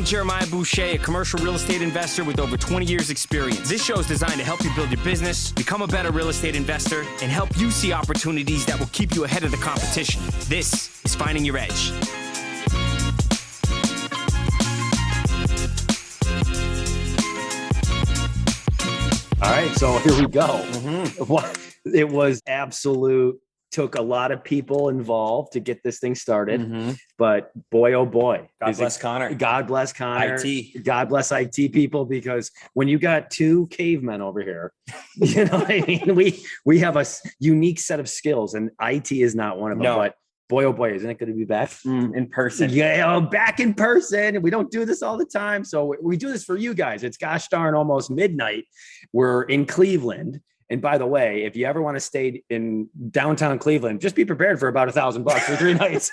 Jeremiah Boucher, a commercial real estate investor with over 20 years experience. This show is designed to help you build your business, become a better real estate investor, and help you see opportunities that will keep you ahead of the competition. This is Finding Your Edge. All right, so here we go. It was absolute, took a lot of people involved to get this thing started, but boy, oh boy. God bless Connor. God bless Connor. IT. God bless IT people, because when you got two cavemen over here, you know what I mean? We have a unique set of skills, and IT is not one of them. No. But boy, oh boy, isn't it going to be back In person. Yeah, back in person. We don't do this all the time. So we do this for you guys. It's gosh darn almost midnight. We're in Cleveland. And by the way, if you ever want to stay in downtown Cleveland, just be prepared for about $1,000 for 3 nights.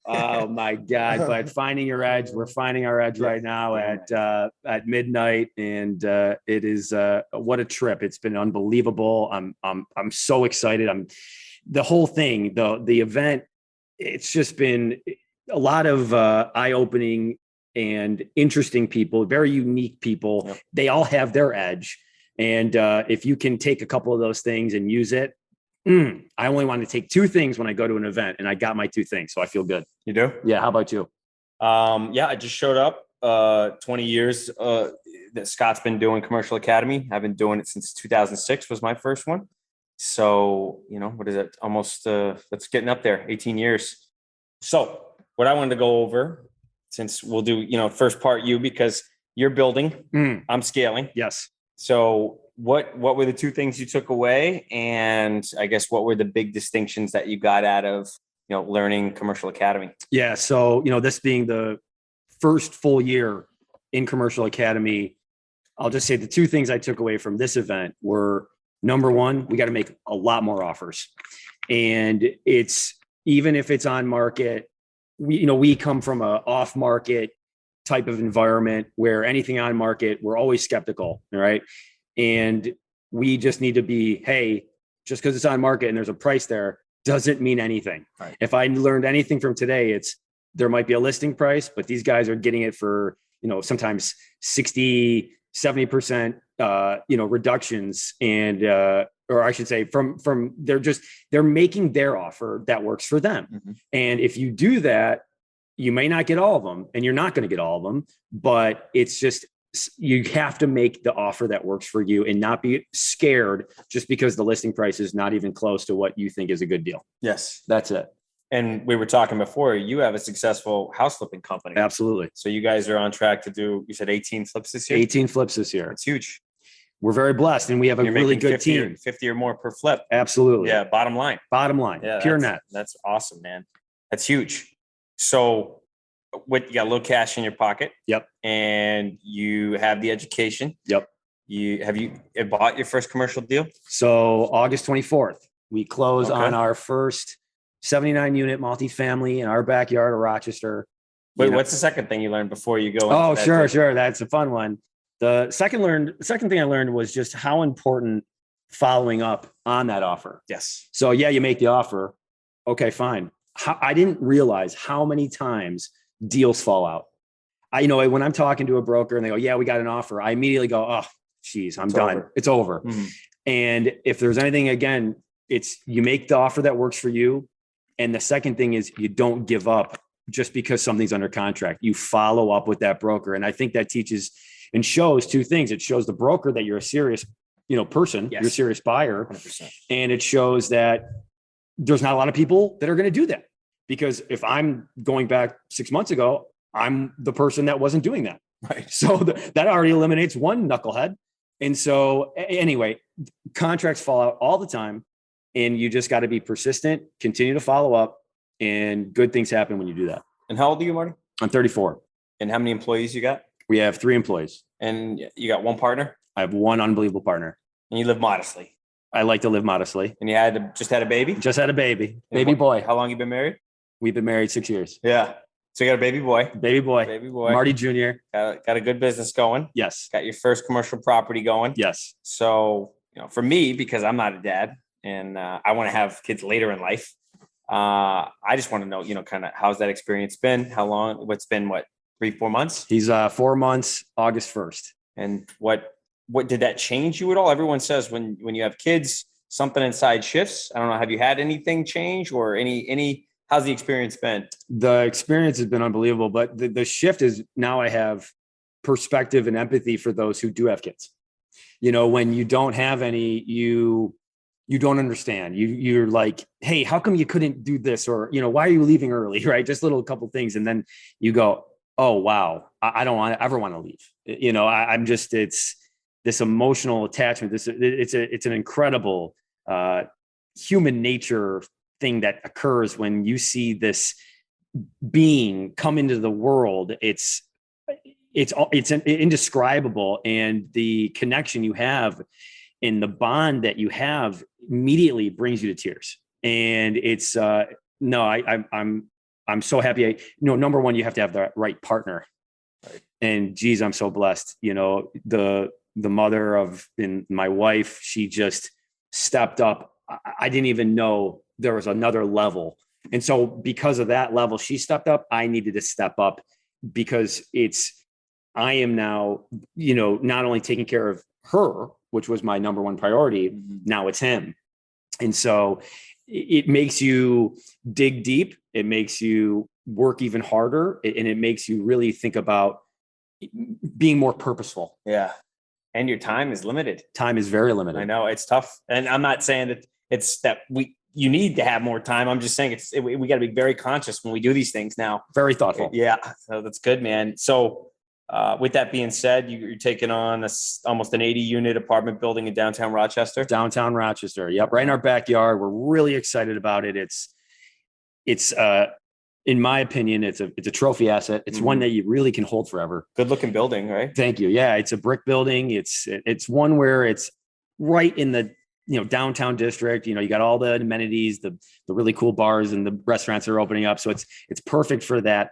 Oh my God. But finding your edge, we're finding our edge right now at midnight. And it is what a trip. It's been unbelievable. I'm so excited. The whole thing, the event, it's just been a lot of eye-opening and interesting people, very unique people. Yep. They all have their edge. And if you can take a couple of those things and use it, I only want to take 2 things when I go to an event, and I got my 2 things. So I feel good. You do? Yeah. How about you? Yeah, I just showed up 20 years that Scott's been doing Commercial Academy. I've been doing it since 2006 was my first one. So, what is it? Almost, that's getting up there, 18 years. So what I wanted to go over, since we'll do, first part you, because you're building, I'm scaling. Yes. So what were the 2 things you took away? And I guess what were the big distinctions that you got out of, learning Commercial Academy? Yeah. So, this being the first full year in Commercial Academy, I'll just say the 2 things I took away from this event were, number one, we got to make a lot more offers. And it's, even if it's on market, we come from a off market type of environment where anything on market, we're always skeptical. Right. And we just need to be, hey, just because it's on market and there's a price there doesn't mean anything. Right. If I learned anything from today, there might be a listing price, but these guys are getting it for, sometimes 60, 70%, reductions. And, or I should say they're making their offer that works for them. And if you do that, you may not get all of them, and you're not going to get all of them, but it's just, you have to make the offer that works for you and not be scared just because the listing price is not even close to what you think is a good deal. Yes. That's it. And we were talking before, you have a successful house flipping company. Absolutely. So you guys are on track to do, you said 18 flips this year? 18 flips this year. It's huge. We're very blessed, and we have a really good 50 team. 50 or more per flip. Absolutely. Yeah. Bottom line. Yeah, pure net. That's awesome, man. That's huge. So you got a little cash in your pocket. Yep. And you have the education. Yep. Have you bought your first commercial deal? So August 24th, we close on our first 79 unit multifamily in our backyard of Rochester. Wait, what's the second thing you learned before you go? Oh, sure. That's a fun one. The second thing I learned was just how important following up on that offer. Yes. So yeah, you make the offer. Okay, fine. I didn't realize how many times deals fall out. When I'm talking to a broker and they go, yeah, we got an offer, I immediately go, oh, geez, I'm done. It's over. And if there's anything, again, it's you make the offer that works for you. And the second thing is you don't give up just because something's under contract. You follow up with that broker. And I think that teaches and shows 2 things. It shows the broker that you're a serious, person, You're a serious buyer. 100%. And it shows that there's not a lot of people that are going to do that. Because if I'm going back 6 months ago, I'm the person that wasn't doing that. Right. So that already eliminates one knucklehead. And so anyway, contracts fall out all the time, and you just got to be persistent, continue to follow up, and good things happen when you do that. And how old are you, Marty? I'm 34. And how many employees you got? We have 3 employees. And you got 1 partner? I have 1 unbelievable partner. And you live modestly? I like to live modestly. And you just had a baby? Just had a baby. Baby boy. How long you been married? We've been married 6 years. Yeah. So you got a baby boy. Baby boy. Marty Jr. Got a good business going. Yes. Got your first commercial property going. Yes. So, for me, because I'm not a dad and I want to have kids later in life, I just want to know, kind of how's that experience been? How long? What's been 3-4 months. He's 4 months, August 1st. And what did that change you at all? Everyone says when you have kids, something inside shifts. I don't know. Have you had anything change or any? How's the experience been? The experience has been unbelievable, but the shift is now I have perspective and empathy for those who do have kids. When you don't have any, you don't understand. You're like, hey, how come you couldn't do this? Or, why are you leaving early? Right. Just little couple things. And then you go, oh, wow, I don't ever want to leave. I'm just, it's this emotional attachment. It's an incredible human nature thing that occurs when you see this being come into the world. It's indescribable. And the connection you have and the bond that you have immediately brings you to tears. And it's, I'm so happy. Number one, you have to have the right partner. Right. And geez, I'm so blessed. The mother of my wife, she just stepped up. I didn't even know there was another level. And so because of that level, she stepped up. I needed to step up because I am now, not only taking care of her, which was my number one priority. Mm-hmm. Now it's him. And so it makes you dig deep. It makes you work even harder. And it makes you really think about being more purposeful. Yeah. And your time is limited. Time is very limited. I know it's tough. And I'm not saying that you need to have more time. I'm just saying we got to be very conscious when we do these things now. Very thoughtful. Yeah. So that's good, man. So with that being said, you're taking on almost an 80 unit apartment building in downtown Rochester. Downtown Rochester. Yep. Right in our backyard. We're really excited about it. It's in my opinion, it's a trophy asset. It's one that you really can hold forever. Good looking building, right? Thank you. Yeah. It's a brick building. It's one where it's right in the, downtown district. You got all the amenities, the really cool bars and the restaurants that are opening up. So it's perfect for that,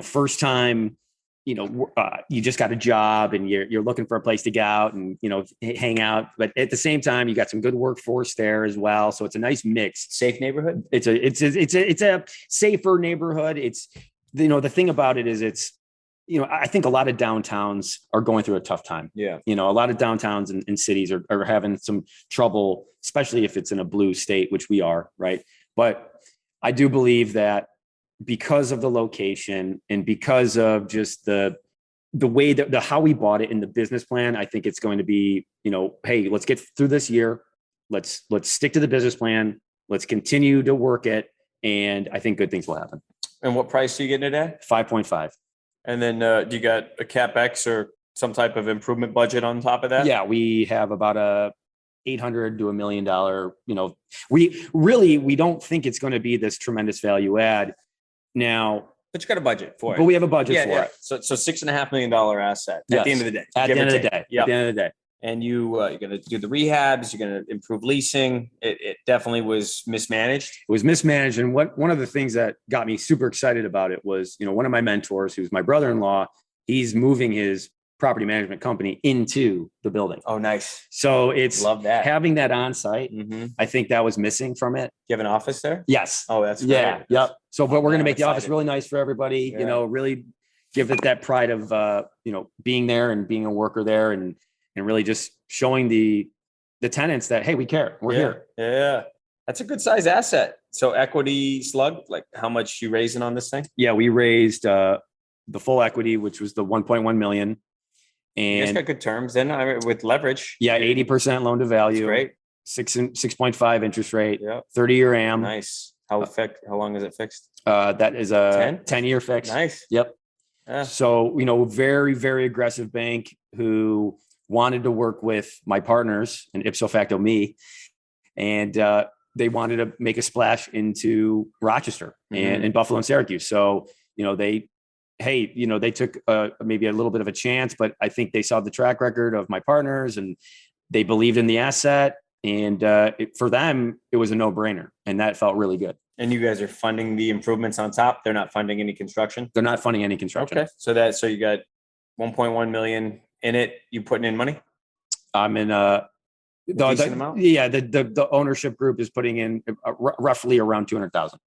first time, you just got a job and you're looking for a place to go out and, hang out. But at the same time, you got some good workforce there as well. So it's a nice mix. Safe neighborhood. It's a safer neighborhood. It's, the thing about it is I think a lot of downtowns are going through a tough time. Yeah. A lot of downtowns and cities are having some trouble, especially if it's in a blue state, which we are, right? But I do believe that because of the location and because of just the way that how we bought it in the business plan, I think it's going to be, hey, let's get through this year. Let's stick to the business plan. Let's continue to work it. And I think good things will happen. And what price are you getting it at? 5.5. And then do you got a CapEx or some type of improvement budget on top of that? Yeah, we have about a $800 to $1 million, we don't think it's going to be this tremendous value add. Now, but you got a budget for it. But we have a budget for it. So $6.5 million asset at the end of the day. At the end of the day. Yep. At the end of the day. And you're going to do the rehabs. You're going to improve leasing. It definitely was mismanaged. It was mismanaged. And one of the things that got me super excited about it was, one of my mentors, who's my brother-in-law, he's moving his property management company into the building. Oh, nice. So it's love that having that on site. Mm-hmm. I think that was missing from it. You have an office there? Yes. Oh, that's great. Yeah. Yep. So, but we're going to make the office really nice for everybody, really give it that pride of, being there and being a worker there and really just showing the tenants that, hey, we care. We're here. Yeah. That's a good size asset. So equity slug, like how much you raising on this thing? Yeah. We raised the full equity, which was the 1.1 million. And you guys got good terms then with leverage. Yeah. 80% loan to value. That's great. 6.5 interest rate. Yep. 30-year AM. Nice. How long is it fixed? That is a 10-year fix. Nice. Yep. Yeah. So, very, very aggressive bank who wanted to work with my partners and ipso facto me. And they wanted to make a splash into Rochester and Buffalo and Syracuse. So, they took maybe a little bit of a chance, but I think they saw the track record of my partners and they believed in the asset. And for them, it was a no-brainer. And that felt really good. And you guys are funding the improvements on top. They're not funding any construction. They're not funding any construction. Okay. So you got 1.1 million in it. You putting in money? I'm in decent amount? Yeah. The ownership group is putting in roughly around 200,000.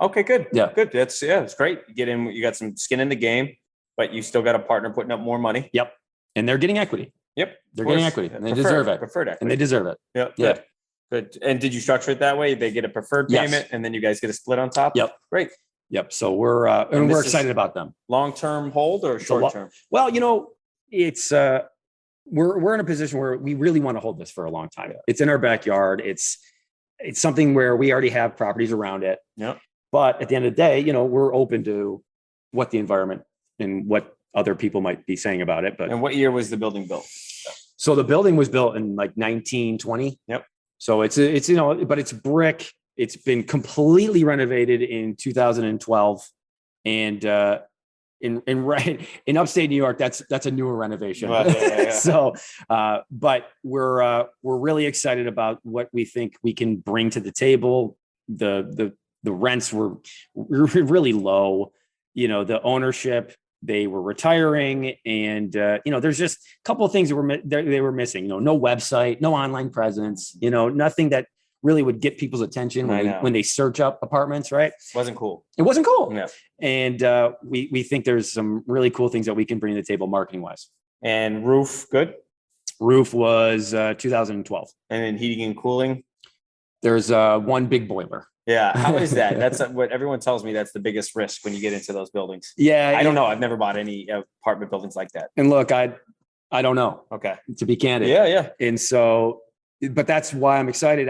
Okay, good. Yeah. Good. It's great. You get in, you got some skin in the game. but you still got a partner putting up more money. Yep. And they're getting equity. Yep. They're getting equity and they deserve it. Preferred equity. And they deserve it. Yep. Yeah. Good. And did you structure it that way? They get a preferred Yes. payment and then you guys get a split on top? Yep. Great. Yep. So we're excited about them. Long-term hold or short-term? Well, it's we're in a position where we really want to hold this for a long time. It's in our backyard. It's something where we already have properties around it. Yep. But at the end of the day, we're open to what the environment and what other people might be saying about it. But And what year was the building built? so the building was built in like 1920. Yep. So it's but it's brick. It's been completely renovated in 2012, and in upstate New York, that's a newer renovation. Well, yeah. So, but we're really excited about what we think we can bring to the table. The rents were really low. The ownership, they were retiring, and there's just a couple of things that they were missing. No website, no online presence. Nothing that really would get people's attention when they search up apartments. Right? Wasn't cool. It wasn't cool. Yeah. And we think there's some really cool things that we can bring to the table marketing wise. And roof, good. Roof was 2012. And then heating and cooling. There's one big boiler. Yeah. How is that? That's what everyone tells me. That's the biggest risk when you get into those buildings. Yeah. I don't know. I've never bought any apartment buildings like that. And look, I don't know. Okay. To be candid. Yeah. And so, but that's why I'm excited.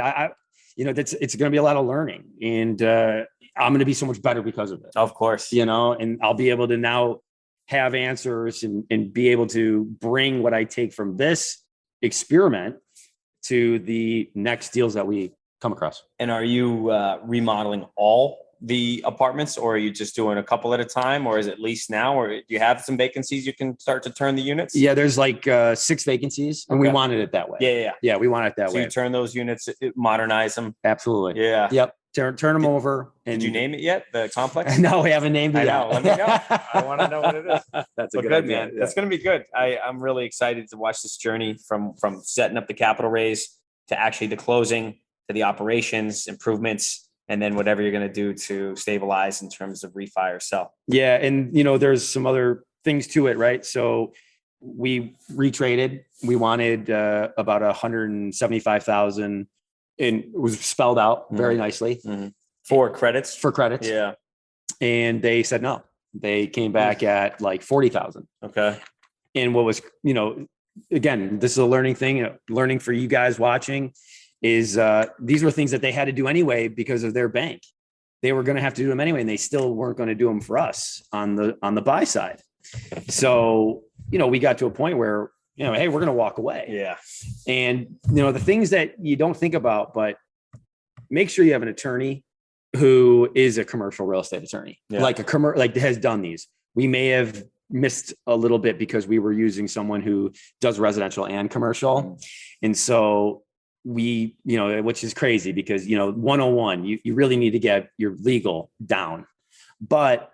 It's going to be a lot of learning, and I'm going to be so much better because of it. Of course. And I'll be able to now have answers and be able to bring what I take from this experiment to the next deals that we come across. And are you remodeling all the apartments, or are you just doing a couple at a time, or is it leased now, or do you have some vacancies you can start to turn the units? Yeah, there's like 6 vacancies, and we wanted it that way. Yeah, we want it that so way. You turn those units, modernize them. Absolutely. Yeah. Yep. Turn them over. And did you name it yet? The complex? No, we haven't named it I know. yet. Let me know. I want to know what it is. That's a good idea, man. Yeah. That's going to be good. I'm really excited to watch this journey from setting up the capital raise to actually the closing to the operations improvements. And then whatever you're going to do to stabilize in terms of refi or sell. Yeah. And, there's some other things to it, right? So we retraded, we wanted about 175,000, and it was spelled out very nicely. Mm-hmm. For credits. Yeah. And they said, no, they came back at like 40,000. Okay. And what was, again, this is a learning thing, learning for you guys watching. Is these were things that they had to do anyway because of their bank. They were going to have to do them anyway, and they still weren't going to do them for us on the buy side. So, we got to a point where, hey, we're going to walk away. Yeah. And, the things that you don't think about, but make sure you have an attorney who is a commercial real estate attorney, like has done these. We may have missed a little bit because we were using someone who does residential and commercial. And so we, which is crazy because, 101, you really need to get your legal down. But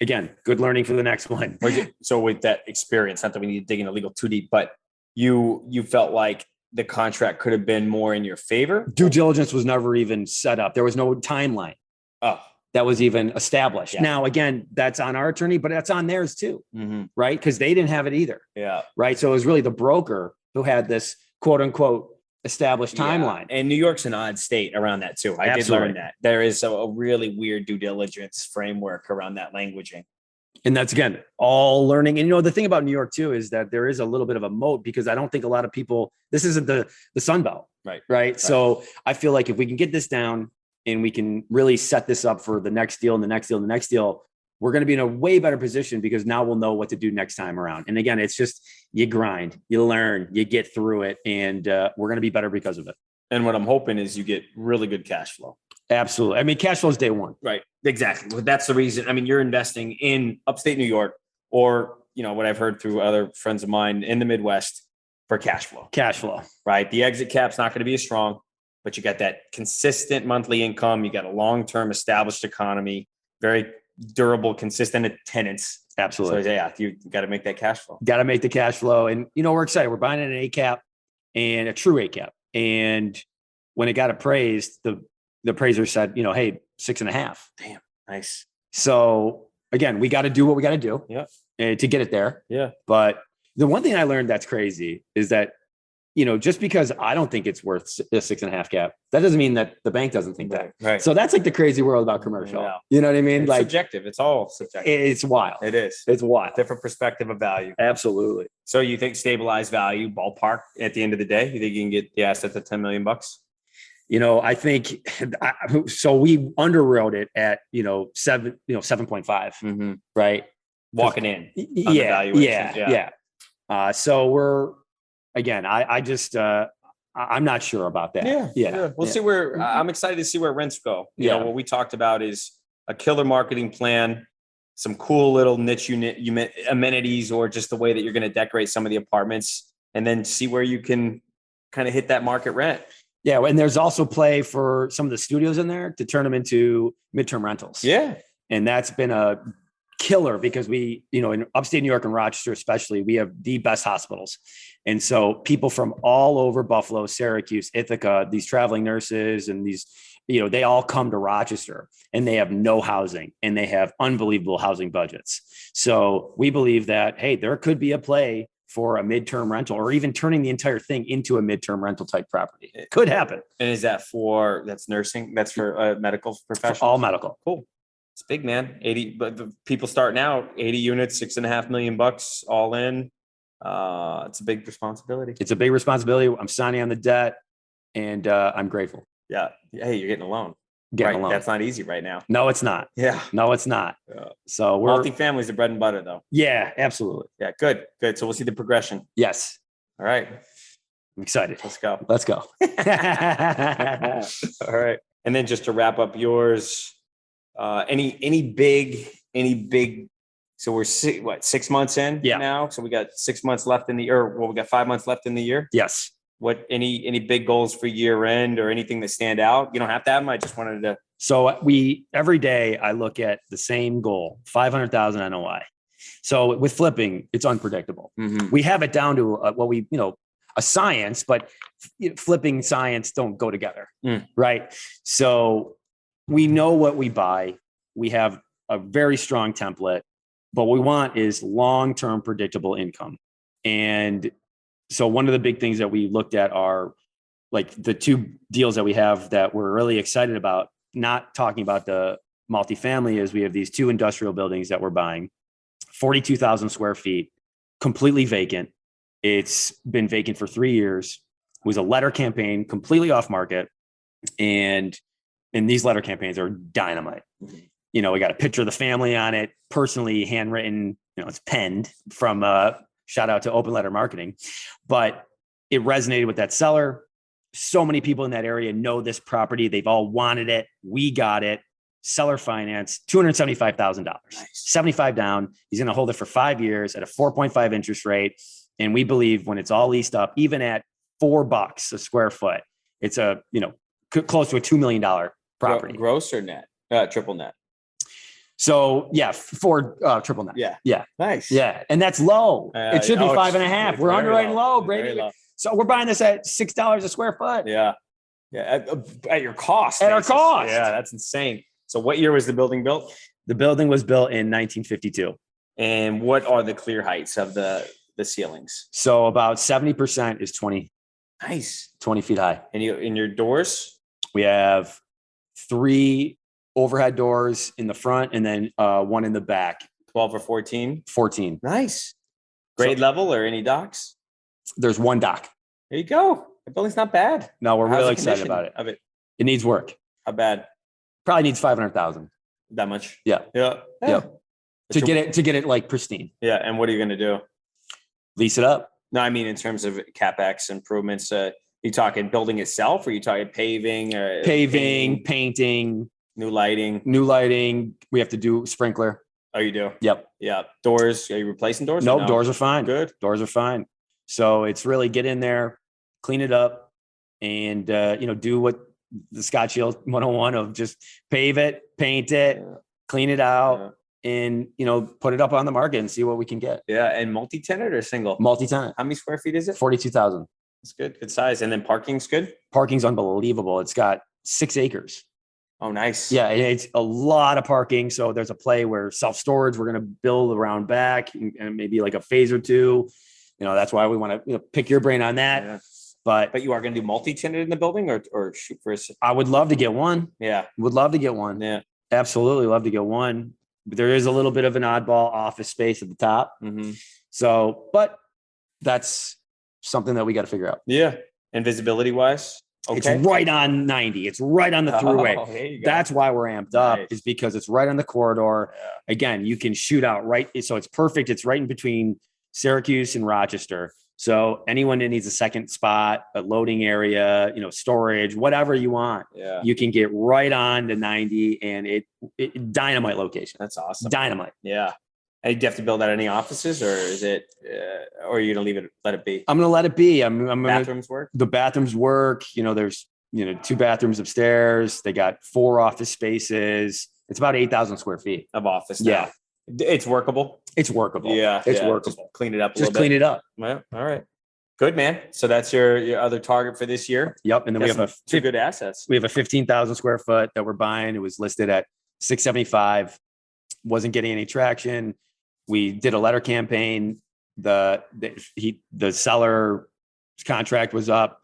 again, good learning for the next one. So with that experience, not that we need to dig into legal too deep, but you felt like the contract could have been more in your favor? Due diligence was never even set up. There was no timeline. Oh, that was even established. Yeah. Now, again, that's on our attorney, but that's on theirs too, right? Because they didn't have it either. Yeah. Right. So it was really the broker who had this quote unquote established timeline. And New York's an odd state around that too. I did learn that there is a really weird due diligence framework around that languaging. And that's, again, all learning. And, the thing about New York too, is that there is a little bit of a moat because I don't think a lot of people, this isn't the Sun Belt. Right. So I feel like if we can get this down and we can really set this up for the next deal and the next deal and the next deal, we're going to be in a way better position because now we'll know what to do next time around. And again, it's just, you grind, you learn, you get through it, and we're going to be better because of it. And what I'm hoping is you get really good cash flow. Absolutely. I mean, cash flow is day one. Right. Exactly. But that's the reason. I mean, you're investing in upstate New York or, what I've heard through other friends of mine in the Midwest for cash flow. Cash flow. Right. The exit cap's not going to be as strong, but you got that consistent monthly income. You got a long-term established economy, very durable, consistent tenants. Absolutely. So you got to make that cash flow. Got to make the cash flow. And, we're excited. We're buying an A cap and a true A cap. And when it got appraised, the appraiser said, hey, 6.5. Damn. Nice. So again, we got to do what we got to do to get it there. Yeah. But the one thing I learned that's crazy is that, just because I don't think it's worth a 6.5 cap, that doesn't mean that the bank doesn't think that. Right. So that's like the crazy world about commercial. Yeah. You know what I mean? It's subjective. It's all subjective. It's wild. It is. It's wild. Different perspective of value. Absolutely. So you think stabilized value ballpark at the end of the day? You think you can get the assets at $10 million? I think so. We underwrote it at 7.5, right? Walking in. Yeah. So we're again. I'm not sure about that. Yeah. We'll see where. I'm excited to see where rents go. You know what we talked about is a killer marketing plan, some cool little niche unit amenities, or just the way that you're going to decorate some of the apartments, and then see where you can kind of hit that market rent. Yeah, and there's also play for some of the studios in there to turn them into midterm rentals. Yeah. And that's been a killer because we, in upstate New York and Rochester especially, we have the best hospitals. And so people from all over Buffalo, Syracuse, Ithaca, these traveling nurses and these, they all come to Rochester and they have no housing and they have unbelievable housing budgets. So we believe that, hey, there could be a play for a midterm rental or even turning the entire thing into a midterm rental type property. It could happen. And is that that's nursing? That's for medical professionals? All medical. Cool. It's big, man. 80, but the people starting out 80 units, $6.5 million all in. It's a big responsibility. It's a big responsibility. I'm signing on the debt and I'm grateful. Yeah. Hey, you're getting a loan. Getting a loan. That's not easy right now. No, it's not. Yeah. No, it's not. Yeah. So multifamily is the bread and butter though. Yeah, absolutely. Yeah. Good. So we'll see the progression. Yes. All right. I'm excited. Let's go. All right. And then just to wrap up yours, any big, so we're 6 months in now. So we got 6 months left in the year, we got 5 months left in the year. Yes. What, any big goals for year end or anything that stand out? You don't have to have them. I just wanted to. So every day I look at the same goal, 500,000 NOI. So with flipping, it's unpredictable. Mm-hmm. We have it down to a science, but flipping science don't go together. Right. So we know what we buy. We have a very strong template, but what we want is long-term predictable income. And so one of the big things that we looked at are like the two deals that we have that we're really excited about, not talking about the multifamily, is we have these two industrial buildings that we're buying, 42,000 square feet, completely vacant. It's been vacant for 3 years. It was a letter campaign, completely off market. And these letter campaigns are dynamite. We got a picture of the family on it, personally handwritten, it's penned from shout out to Open Letter Marketing, but it resonated with that seller. So many people in that area know this property. They've all wanted it. We got it. Seller finance, $275,000, nice. 75 down. He's going to hold it for 5 years at a 4.5 interest rate. And we believe when it's all leased up, even at $4 a square foot, it's close to a $2 million property. Gross or net? Triple net. So yeah, for triple net. Yeah. Nice. Yeah. And that's low. It should be 5.5. We're underwriting low, Brady. So we're buying this at $6 a square foot. Yeah. At your cost. At our cost. Yeah. That's insane. So what year was the building built? The building was built in 1952. And what are the clear heights of the ceilings? So about 70% is 20. Nice. 20 feet high. And in your doors? We have 3 overhead doors in the front and then one in the back. 12 or 14? 14. Nice. Grade level or any docks? There's 1 dock. There you go. The building's not bad. No, we're really excited about it. Of it. It needs work. How bad? Probably needs 500,000. That much? Yeah. To get it like pristine. Yeah. And what are you going to do? Lease it up. No, I mean in terms of CapEx improvements. You talking building itself, or you talking paving? Painting, new lighting. We have to do sprinkler. Oh, you do? Yep. Yeah. Doors. Are you replacing doors? Nope. Doors are fine. Good. Doors are fine. So it's really get in there, clean it up, and do what the Scott Shield 101 of just pave it, paint it, clean it out, and put it up on the market and see what we can get. Yeah. And multi-tenant or single? Multi-tenant. How many square feet is it? 42,000. It's good. Good size. And then parking's good? Parking's unbelievable. It's got 6 acres. Oh, nice. Yeah, it's a lot of parking. So there's a play where self-storage, we're going to build around back and maybe like a phase or two. That's why we want to pick your brain on that. Yeah. But you are going to do multi-tenant in the building or shoot for a... I would love to get one. Yeah. Would love to get one. Yeah. Absolutely love to get one. But there is a little bit of an oddball office space at the top. Mm-hmm. So, but that's something that we got to figure out. Yeah. And visibility wise? Okay. It's right on 90. It's right on the throughway. Oh, there you go. That's why we're amped up, Nice. is because it's right on the corridor. Yeah. Again, you can shoot out right. So it's perfect. It's right in between Syracuse and Rochester. So anyone that needs a second spot, a loading area, storage, whatever you want, Yeah. you can get right on to 90, and it dynamite location. That's awesome. Dynamite. Yeah. Hey, do you have to build out any offices, or is it, or are you going to let it be? I'm going to let it be. I'm gonna, Bathrooms work? the bathrooms work. There's 2 bathrooms upstairs. They got 4 office spaces. It's about 8,000 square feet Of office now. Yeah. It's workable. It's workable. Yeah. It's yeah. workable. Just clean it up a Just little clean bit. it up. Well, all right. Good, man. So that's your other target for this year. Yep. And then we have Two good assets. we have a 15,000 square foot that we're buying. It was listed at 675. Wasn't getting any traction. We did a letter campaign. The seller contract was up,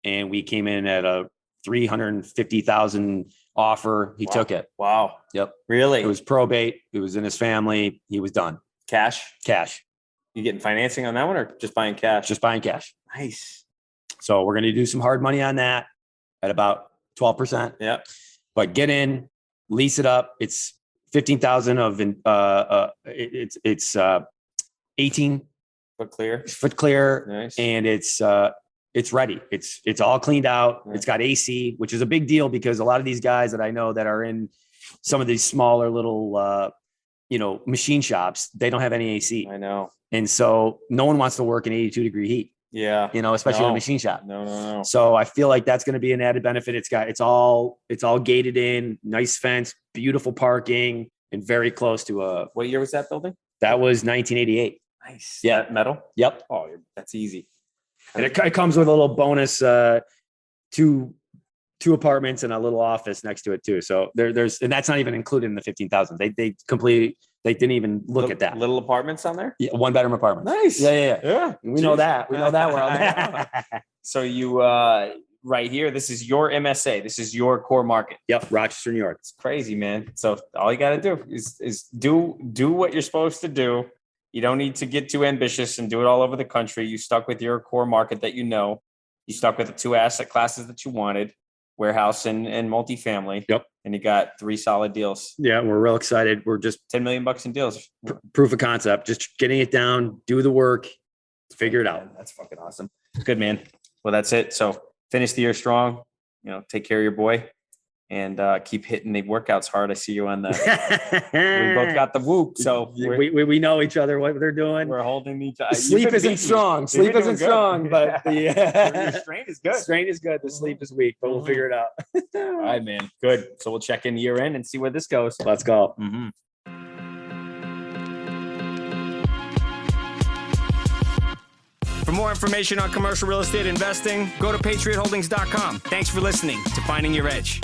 and we came in at a 350,000 offer. He Wow. took it. Wow. Yep. Really? It was probate. It was in his family. He was done. cash. You getting financing on that one, or just buying cash? Just buying cash. nice. So we're going to do some hard money on that at about 12%. Yeah. But get in, lease it up. It's 15,000 of it's 18 But clear. foot clear, Nice. and it's ready. It's all cleaned out. Yeah. It's got AC, which is a big deal because a lot of these guys that I know that are in some of these smaller little machine shops, they don't have any AC, I know. and so no one wants to work in 82-degree heat. Yeah. Especially in No. a machine shop. No. So I feel like that's going to be an added benefit. It's all gated in, nice fence, beautiful parking, and very close to What year was that building? that was 1988. Nice. Yeah. That metal. Yep. Oh, that's easy. And it comes with a little bonus, two apartments and a little office next to it too. So there's, and that's not even included in the 15,000. They didn't even look at that. Little apartments on there. Yeah, 1-bedroom apartment. Nice. Yeah. We know Jeez. that. We know that world. I So you right here, this is your MSA. This is your core market. Yep. Rochester, New York. It's crazy, man. So all you got to do is do what you're supposed to do. You don't need to get too ambitious and do it all over the country. You stuck with your core market that you know. You stuck with the 2 asset classes that you wanted, warehouse and multifamily. Yep. And you got 3 solid deals. Yeah. We're real excited. We're just $10 million in deals. proof of concept, just getting it down, do the work, figure it out. That's fucking awesome. Good, man. Well, that's it. So finish the year strong, take care of your boy, and keep hitting the workouts hard. I see you on the, we both got the whoop. So we know each other, what they're doing. we're holding each other. Sleep isn't strong. Sleep isn't strong, but the the strain is good. strain is good. The sleep is weak, but we'll figure it out. All right, man. Good. So we'll check in year end and see where this goes. Let's go. Mm-hmm. For more information on commercial real estate investing, go to patriotholdings.com. Thanks for listening to Finding Your Edge.